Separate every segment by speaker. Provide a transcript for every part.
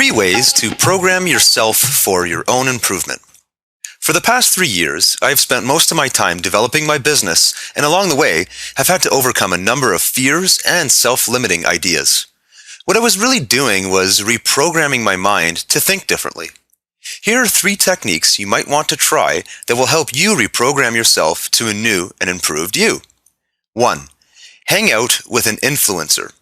Speaker 1: 3 ways to program yourself for your own improvement. For the past 3 years, I have spent most of my time developing my business and along the way have had to overcome a number of fears and self-limiting ideas. What I was really doing was reprogramming my mind to think differently. Here are 3 techniques you might want to try that will help you reprogram yourself to a new and improved you. 1. Hang out with an influencer.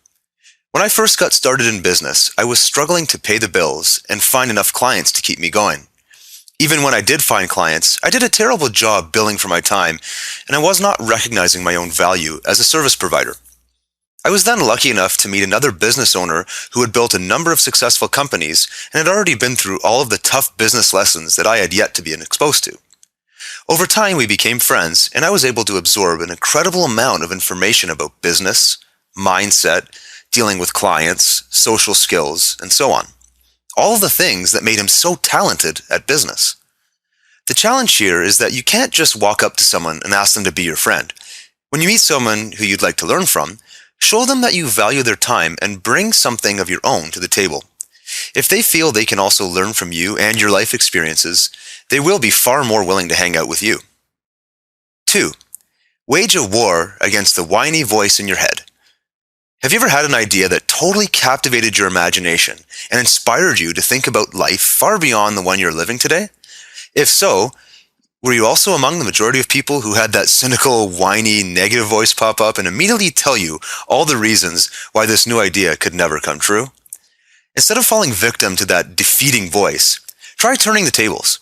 Speaker 1: When I first got started in business, I was struggling to pay the bills and find enough clients to keep me going. Even when I did find clients, I did a terrible job billing for my time, and I was not recognizing my own value as a service provider. I was then lucky enough to meet another business owner who had built a number of successful companies and had already been through all of the tough business lessons that I had yet to be exposed to. Over time, we became friends, and I was able to absorb an incredible amount of information about business, mindset, dealing with clients, social skills, and so on. All of the things that made him so talented at business. The challenge here is that you can't just walk up to someone and ask them to be your friend. When you meet someone who you'd like to learn from, show them that you value their time and bring something of your own to the table. If they feel they can also learn from you and your life experiences, they will be far more willing to hang out with you. 2. Wage a war against the whiny voice in your head. Have you ever had an idea that totally captivated your imagination and inspired you to think about life far beyond the one you're living today? If so, were you also among the majority of people who had that cynical, whiny, negative voice pop up and immediately tell you all the reasons why this new idea could never come true? Instead of falling victim to that defeating voice, try turning the tables.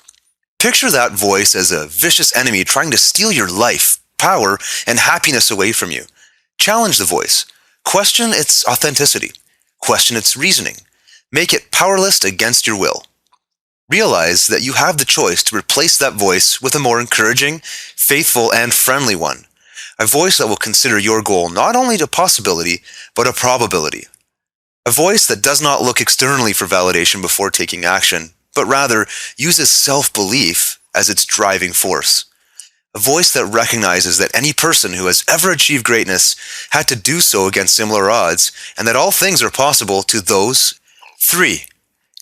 Speaker 1: Picture that voice as a vicious enemy trying to steal your life, power, and happiness away from you. Challenge the voice. Question its authenticity. Question its reasoning. Make it powerless against your will. Realize that you have the choice to replace that voice with a more encouraging, faithful, and friendly one. A voice that will consider your goal not only a possibility, but a probability. A voice that does not look externally for validation before taking action, but rather uses self-belief as its driving force. A voice that recognizes that any person who has ever achieved greatness had to do so against similar odds, and that all things are possible to those. 3.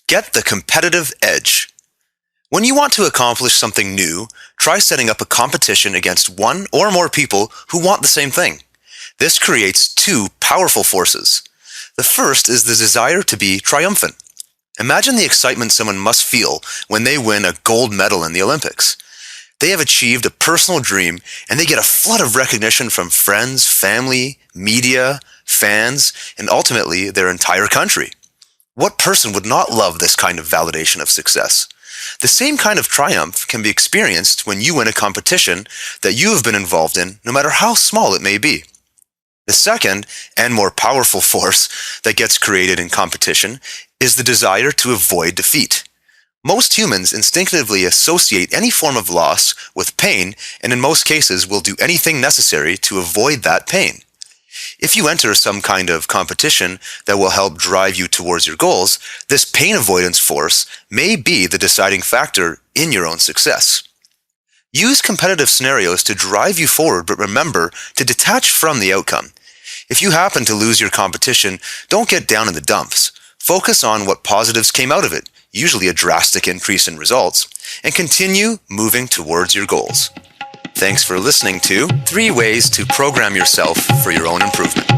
Speaker 1: Get the competitive edge. When you want to accomplish something new, try setting up a competition against one or more people who want the same thing. This creates 2 powerful forces. The first is the desire to be triumphant. Imagine the excitement someone must feel when they win a gold medal in the Olympics. They have achieved a personal dream, and they get a flood of recognition from friends, family, media, fans, and ultimately their entire country. What person would not love this kind of validation of success? The same kind of triumph can be experienced when you win a competition that you have been involved in, no matter how small it may be. The second, and more powerful force that gets created in competition is the desire to avoid defeat. Most humans instinctively associate any form of loss with pain, and in most cases will do anything necessary to avoid that pain. If you enter some kind of competition that will help drive you towards your goals, this pain avoidance force may be the deciding factor in your own success. Use competitive scenarios to drive you forward, but remember to detach from the outcome. If you happen to lose your competition, don't get down in the dumps. Focus on what positives came out of it, usually a drastic increase in results, and continue moving towards your goals. Thanks for listening to 3 Ways to Program Yourself for Your Own Improvement.